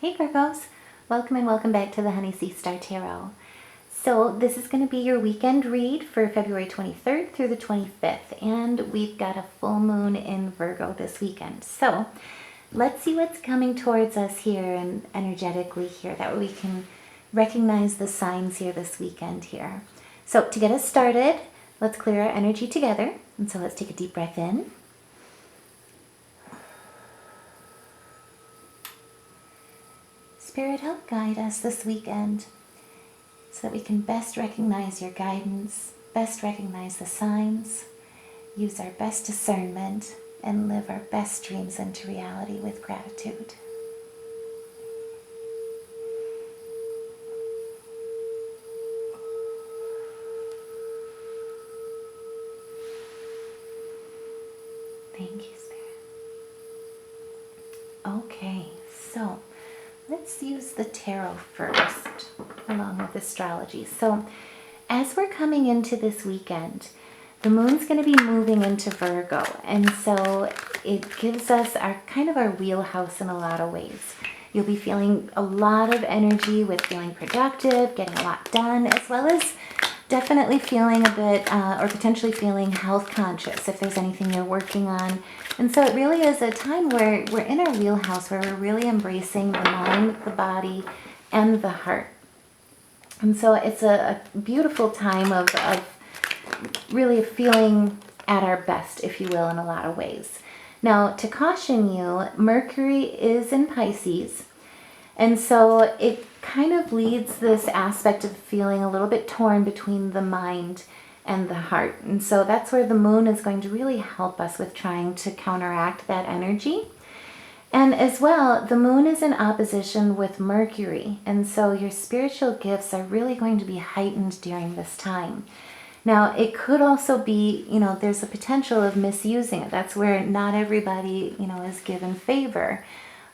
Hey Virgos, welcome and welcome back to the Honeyseastar Tarot. So this is going to be your weekend read for February 23rd through the 25th, and we've got a full moon in Virgo this weekend. So let's see what's coming towards us here and energetically here. That way we can recognize the signs here this weekend here. So to get us started, let's clear our energy together. And so let's take a deep breath in. Spirit, help guide us this weekend so that we can best recognize your guidance, best recognize the signs, use our best discernment, and live our best dreams into reality with gratitude. Thank you, Spirit. Okay, so let's use the tarot first, along with astrology. So as we're coming into this weekend, the moon's going to be moving into Virgo, and so it gives us our wheelhouse in a lot of ways. You'll be feeling a lot of energy with feeling productive, getting a lot done, as well as definitely feeling a bit or potentially feeling health conscious if there's anything you're working on. And so it really is a time where we're in our wheelhouse, where we're really embracing the mind, the body, and the heart. And so it's a beautiful time of really feeling at our best, if you will, in a lot of ways. Now, to caution you, Mercury is in Pisces, and so it kind of leads this aspect of feeling a little bit torn between the mind and the heart. And so that's where the moon is going to really help us with trying to counteract that energy. And as well, the moon is in opposition with Mercury, and so your spiritual gifts are really going to be heightened during this time. Now, it could also be, there's a potential of misusing it. That's where not everybody, is given favor.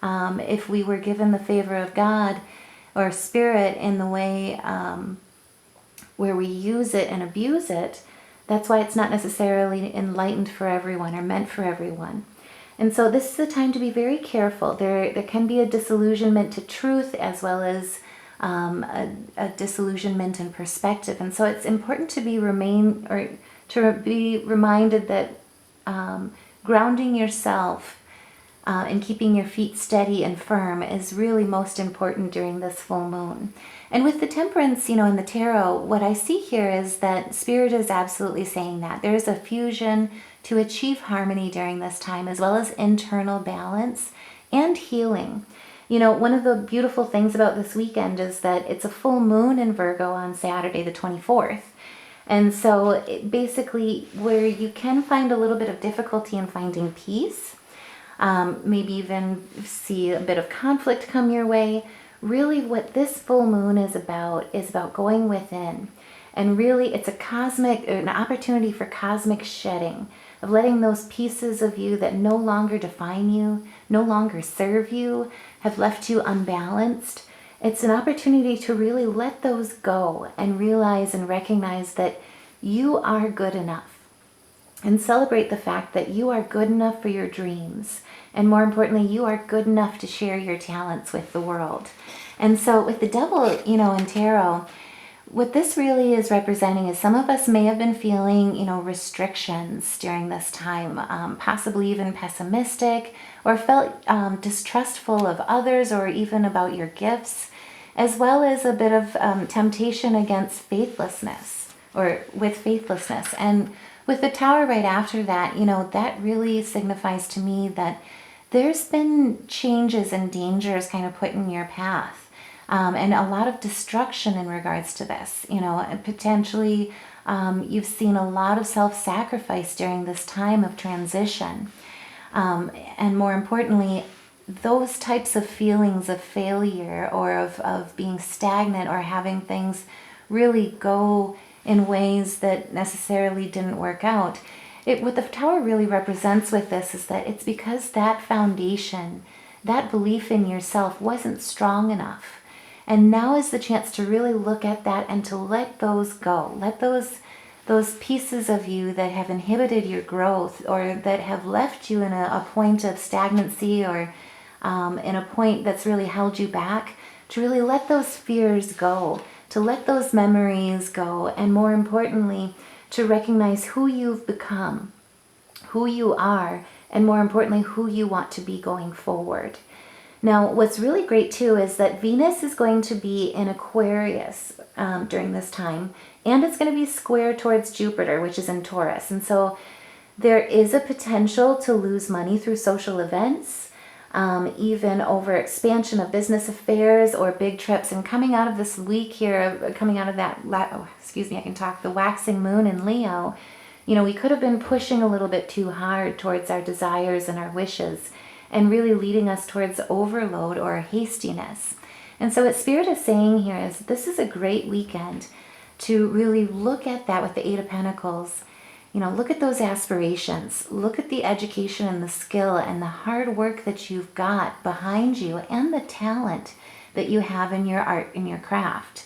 If we were given the favor of God or Spirit in the way where we use it and abuse it, that's why it's not necessarily enlightened for everyone or meant for everyone. And so this is a time to be very careful. There can be a disillusionment to truth as well as a disillusionment in perspective. And so it's important to be reminded that grounding yourself and keeping your feet steady and firm is really most important during this full moon. And with the temperance, in the tarot, what I see here is that Spirit is absolutely saying that there is a fusion to achieve harmony during this time, as well as internal balance and healing. One of the beautiful things about this weekend is that it's a full moon in Virgo on Saturday, the 24th. And so basically where you can find a little bit of difficulty in finding peace, maybe even see a bit of conflict come your way. Really what this full moon is about going within. And really it's an opportunity for cosmic shedding, of letting those pieces of you that no longer define you, no longer serve you, have left you unbalanced. It's an opportunity to really let those go and realize and recognize that you are good enough. And celebrate the fact that you are good enough for your dreams. And more importantly, you are good enough to share your talents with the world. And so with the devil, in tarot, what this really is representing is some of us may have been feeling, restrictions during this time, possibly even pessimistic, or felt distrustful of others or even about your gifts, as well as a bit of temptation against faithlessness or with faithlessness. And with the Tower right after that, that really signifies to me that there's been changes and dangers kind of put in your path, and a lot of destruction in regards to this. And potentially you've seen a lot of self-sacrifice during this time of transition. And more importantly, those types of feelings of failure or of being stagnant or having things really go in ways that necessarily didn't work out. What the Tower really represents with this is that it's because that foundation, that belief in yourself wasn't strong enough. And now is the chance to really look at that and to let those go. Let those pieces of you that have inhibited your growth or that have left you in a point of stagnancy or in a point that's really held you back, to really let those fears go, to let those memories go, and more importantly, to recognize who you've become, who you are, and more importantly, who you want to be going forward. Now, what's really great too is that Venus is going to be in Aquarius during this time, and it's going to be square towards Jupiter, which is in Taurus. And so there is a potential to lose money through social events, even over expansion of business affairs or big trips. And coming out of this week here, coming out of that, the waxing moon in Leo, we could have been pushing a little bit too hard towards our desires and our wishes, and really leading us towards overload or hastiness. And so what Spirit is saying here is this is a great weekend to really look at that with the Eight of Pentacles. Look at those aspirations, look at the education and the skill and the hard work that you've got behind you, and the talent that you have in your art, in your craft.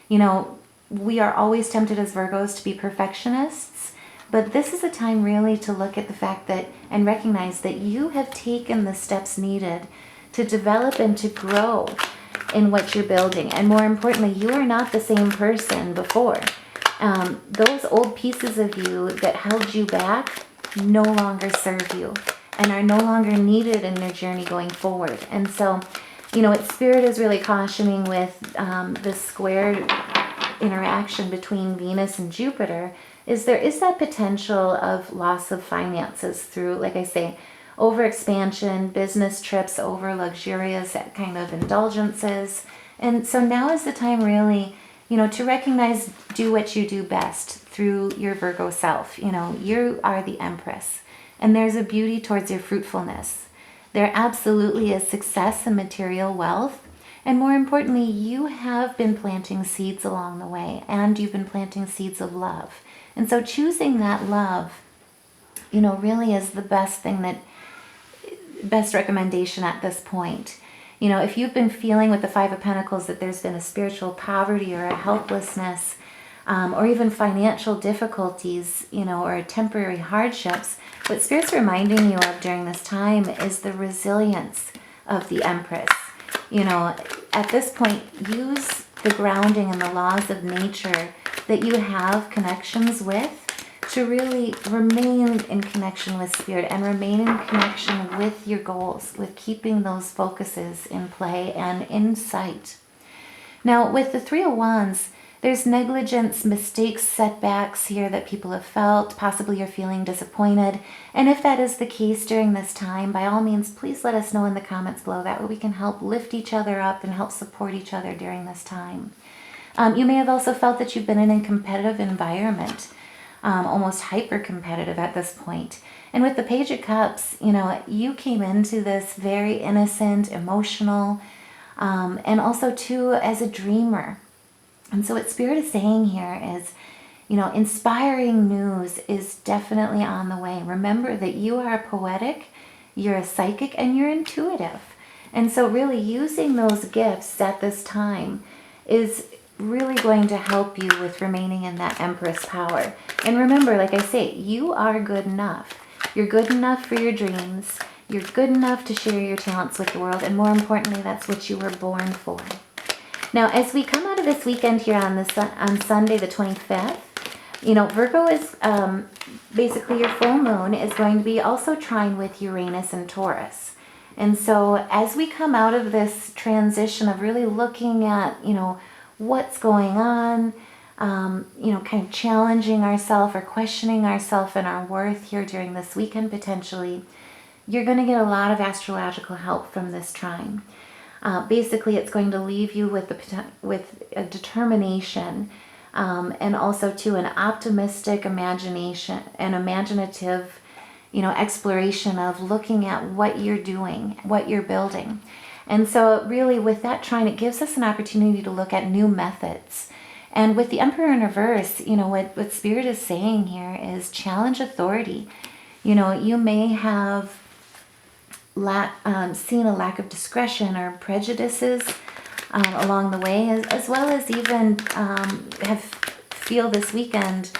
We are always tempted as Virgos to be perfectionists, but this is a time really to look at the fact that, and recognize that you have taken the steps needed to develop and to grow in what you're building. And more importantly, you are not the same person before. Those old pieces of you that held you back no longer serve you and are no longer needed in your journey going forward. And so, what Spirit is really cautioning with this square interaction between Venus and Jupiter is there is that potential of loss of finances through, like I say, overexpansion, business trips, over luxurious kind of indulgences. And so now is the time really, to recognize, do what you do best through your Virgo self. You are the Empress, and there's a beauty towards your fruitfulness. There absolutely is success and material wealth. And more importantly, you have been planting seeds along the way, and you've been planting seeds of love. And so choosing that love, really is the best recommendation at this point. If you've been feeling with the Five of Pentacles that there's been a spiritual poverty or a helplessness, or even financial difficulties, or temporary hardships, what Spirit's reminding you of during this time is the resilience of the Empress. At this point, use the grounding and the laws of nature that you have connections with to really remain in connection with Spirit and remain in connection with your goals, with keeping those focuses in play and in sight. Now, with the Three of Wands, there's negligence, mistakes, setbacks here that people have felt. Possibly you're feeling disappointed. And if that is the case during this time, by all means, please let us know in the comments below. That way we can help lift each other up and help support each other during this time. You may have also felt that you've been in a competitive environment, almost hyper-competitive at this point. And with the Page of Cups, you came into this very innocent, emotional, and also too as a dreamer. And so what Spirit is saying here is, inspiring news is definitely on the way. Remember that you are poetic, you're a psychic, and you're intuitive. And so really using those gifts at this time is really going to help you with remaining in that Empress power. And remember, like I say, you are good enough. You're good enough for your dreams. You're good enough to share your talents with the world. And more importantly, that's what you were born for. Now, as we come out of this weekend here on Sunday, the 25th, Virgo is basically your full moon is going to be also trine with Uranus and Taurus. And so as we come out of this transition of really looking at, what's going on, kind of challenging ourselves or questioning ourselves and our worth here during this weekend potentially, you're going to get a lot of astrological help from this trine. Basically, it's going to leave you with a determination, and also to an optimistic imagination, an imaginative, exploration of looking at what you're doing, what you're building. And so really with that trine, it gives us an opportunity to look at new methods. And with the Emperor in reverse, what Spirit is saying here is challenge authority. You may have seen a lack of discretion or prejudices along the way, as well as even feel this weekend,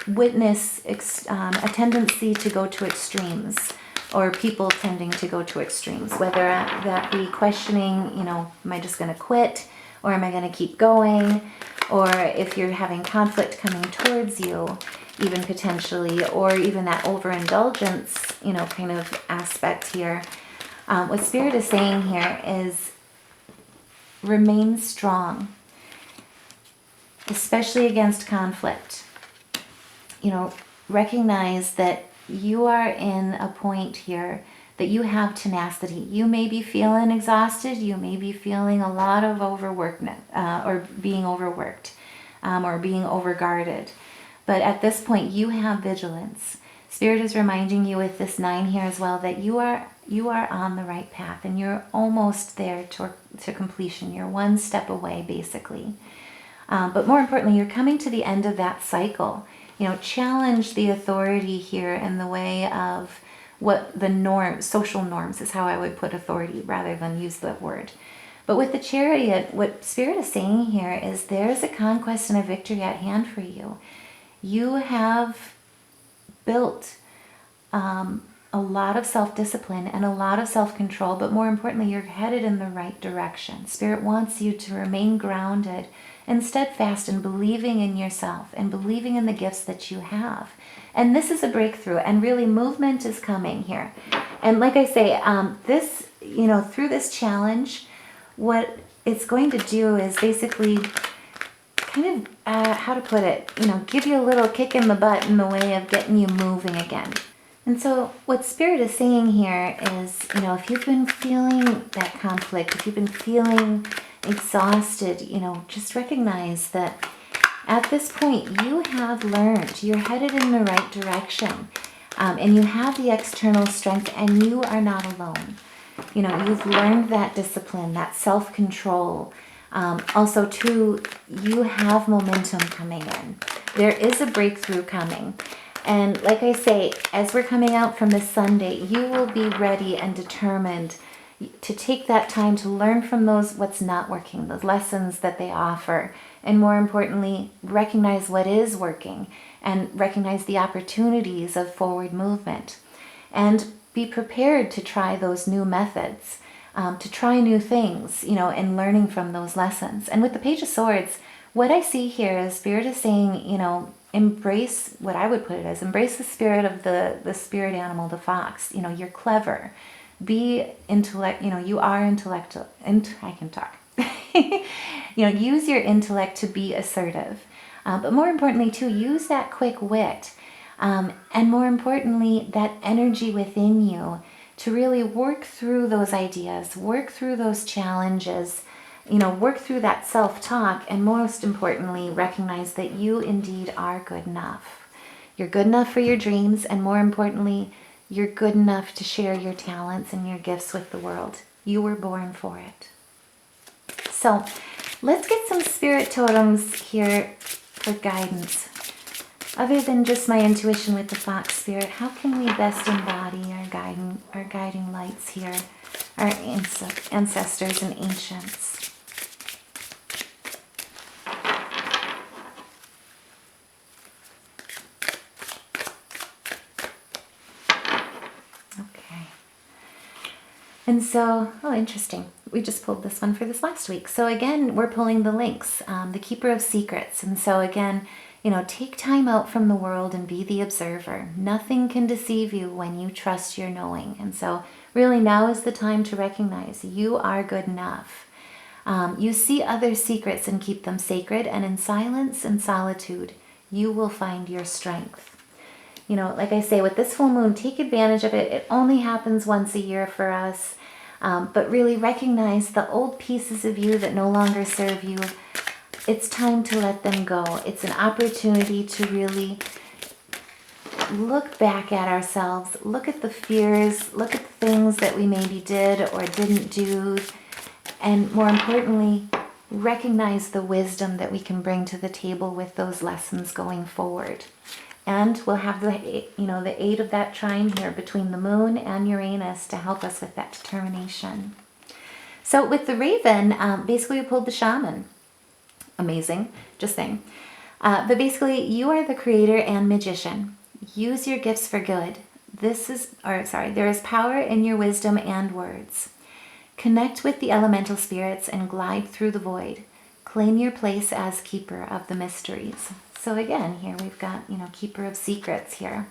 witness a tendency to go to extremes, or people tending to go to extremes, whether that be questioning, am I just going to quit, or am I going to keep going? Or if you're having conflict coming towards you, even potentially, or even that overindulgence, kind of aspect here. What Spirit is saying here is remain strong, especially against conflict. Recognize that you are in a point here that you have tenacity. You may be feeling exhausted. You may be feeling a lot of overworked, or being overworked, or being overguarded. But at this point, you have vigilance. Spirit is reminding you with this 9 here as well that you are on the right path, and you're almost there to completion. You're one step away, basically. But more importantly, you're coming to the end of that cycle. Challenge the authority here in the way of what the norms, social norms is how I would put authority rather than use the word. But with the Chariot, what Spirit is saying here is there's a conquest and a victory at hand for you. You have built a lot of self-discipline and a lot of self-control, but more importantly, you're headed in the right direction. Spirit wants you to remain grounded and steadfast in believing in yourself and believing in the gifts that you have. And this is a breakthrough, and really movement is coming here. And like I say, this, through this challenge, what it's going to do is basically kind of, how to put it, give you a little kick in the butt in the way of getting you moving again. And so what Spirit is saying here is, if you've been feeling that conflict, if you've been feeling exhausted, just recognize that at this point you have learned, you're headed in the right direction, and you have the external strength, and you are not alone. You've learned that discipline, that self-control. Also, too, you have momentum coming in. There is a breakthrough coming. And like I say, as we're coming out from this Sunday, you will be ready and determined to take that time to learn from what's not working, those lessons that they offer. And more importantly, recognize what is working and recognize the opportunities of forward movement. And be prepared to try those new methods, to try new things, and learning from those lessons. And with the Page of Swords, what I see here is Spirit is saying, embrace what I would put it as, embrace the spirit of the spirit animal, the fox. You're clever. Be intellect, you are intellectual, I can talk. Use your intellect to be assertive. But more importantly, too, use that quick wit. And more importantly, that energy within you to really work through those ideas, work through those challenges, work through that self-talk, and most importantly, recognize that you indeed are good enough. You're good enough for your dreams, and more importantly, you're good enough to share your talents and your gifts with the world. You were born for it. So let's get some spirit totems here for guidance. Other than just my intuition with the fox spirit, how can we best embody our guiding lights here, our ancestors and ancients? And so, interesting. We just pulled this one for this last week. So again, we're pulling the links, the keeper of secrets. And so again, take time out from the world and be the observer. Nothing can deceive you when you trust your knowing. And so really now is the time to recognize you are good enough. You see other secrets and keep them sacred. And in silence and solitude, you will find your strength. Like I say, with this full moon, take advantage of it. It only happens once a year for us. But really recognize the old pieces of you that no longer serve you. It's time to let them go. It's an opportunity to really look back at ourselves, look at the fears, look at the things that we maybe did or didn't do, and more importantly, recognize the wisdom that we can bring to the table with those lessons going forward. And we'll have the aid of that trine here between the moon and Uranus to help us with that determination. So with the Raven, basically we pulled the Shaman. Amazing, just saying. But basically, you are the creator and magician. Use your gifts for good. there is power in your wisdom and words. Connect with the elemental spirits and glide through the void. Claim your place as keeper of the mysteries. So again, here we've got, keeper of secrets here.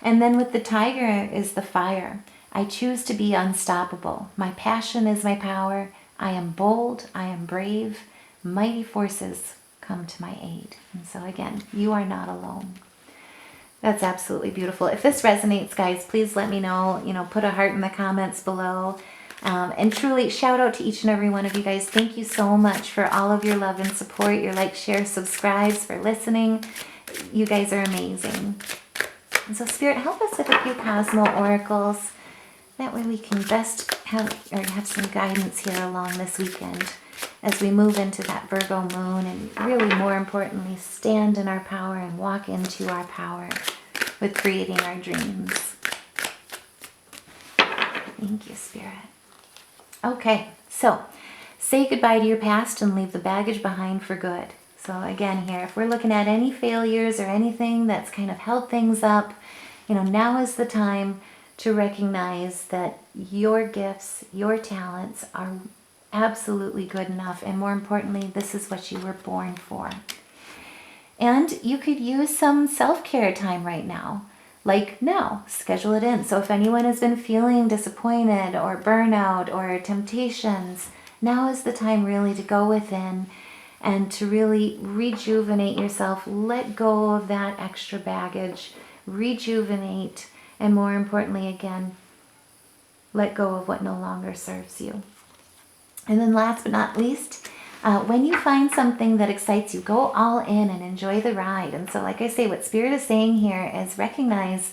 And then with the tiger is the fire. I choose to be unstoppable. My passion is my power. I am bold. I am brave. Mighty forces come to my aid. And so again, you are not alone. That's absolutely beautiful. If this resonates, guys, please let me know. Put a heart in the comments below. And truly, shout out to each and every one of you guys. Thank you so much for all of your love and support, your likes, shares, subscribes, for listening. You guys are amazing. And so, Spirit, help us with a few Cosmo oracles. That way we can best have some guidance here along this weekend as we move into that Virgo moon and really, more importantly, stand in our power and walk into our power with creating our dreams. Thank you, Spirit. Okay, so say goodbye to your past and leave the baggage behind for good. So again here, if we're looking at any failures or anything that's kind of held things up, now is the time to recognize that your gifts, your talents are absolutely good enough. And more importantly, this is what you were born for. And you could use some self-care time right now. Like now, schedule it in. So if anyone has been feeling disappointed or burnout or temptations, now is the time really to go within and to really rejuvenate yourself. Let go of that extra baggage, rejuvenate, and more importantly, again, let go of what no longer serves you. And then last but not least, when you find something that excites you, go all in and enjoy the ride. And so, like I say, what Spirit is saying here is recognize,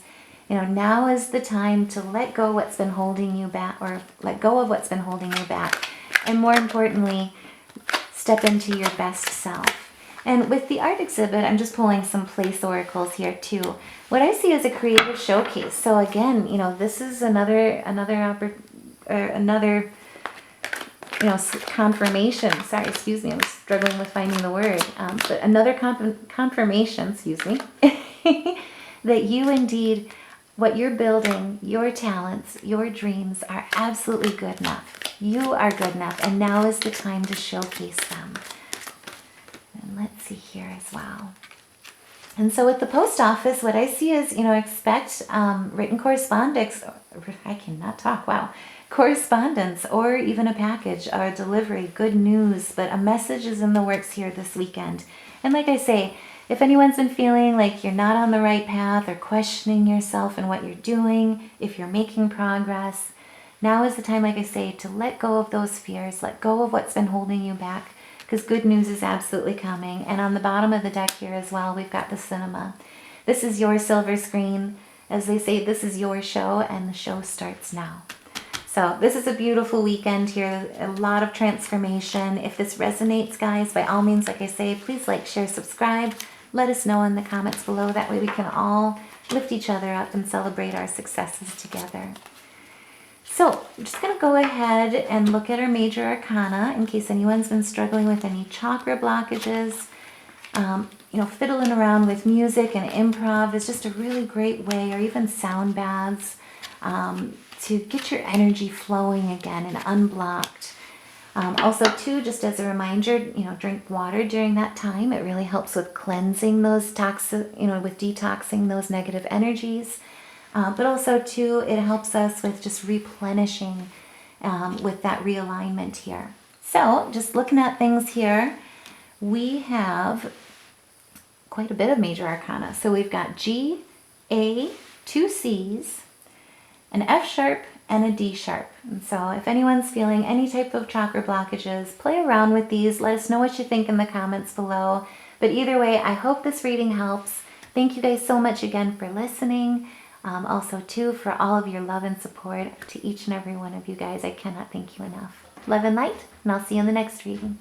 now is the time to let go what's been holding you back, or let go of what's been holding you back. And more importantly, step into your best self. And with the art exhibit, I'm just pulling some place oracles here too. What I see is a creative showcase. So again, this is another confirmation. Sorry, excuse me, I'm struggling with finding the word. But another confirmation, that you indeed, what you're building, your talents, your dreams are absolutely good enough. You are good enough, and now is the time to showcase them. And let's see here as well. And so with the post office, what I see is, expect written correspondence. I cannot talk, wow. Correspondence or even a package or a delivery, good news, but a message is in the works here this weekend. And like I say, if anyone's been feeling like you're not on the right path or questioning yourself and what you're doing, if you're making progress, now is the time, like I say, to let go of those fears, let go of what's been holding you back, because good news is absolutely coming. And on the bottom of the deck here as well, we've got the cinema. This is your silver screen. As they say, this is your show, and the show starts now. So this is a beautiful weekend here, a lot of transformation. If this resonates, guys, by all means, like I say, please like, share, subscribe. Let us know in the comments below. That way we can all lift each other up and celebrate our successes together. So I'm just going to go ahead and look at our major arcana in case anyone's been struggling with any chakra blockages. Fiddling around with music and improv is just a really great way, or even sound baths, to get your energy flowing again and unblocked. Also, too, just as a reminder, drink water during that time. It really helps with cleansing those with detoxing those negative energies. But also, too, it helps us with just replenishing with that realignment here. So, just looking at things here, we have quite a bit of major arcana. So we've got G, A, 2 C's, an F sharp, and a D sharp. And so if anyone's feeling any type of chakra blockages, play around with these. Let us know what you think in the comments below. But either way, I hope this reading helps. Thank you guys so much again for listening. Also, too, for all of your love and support to each and every one of you guys. I cannot thank you enough. Love and light, and I'll see you in the next reading.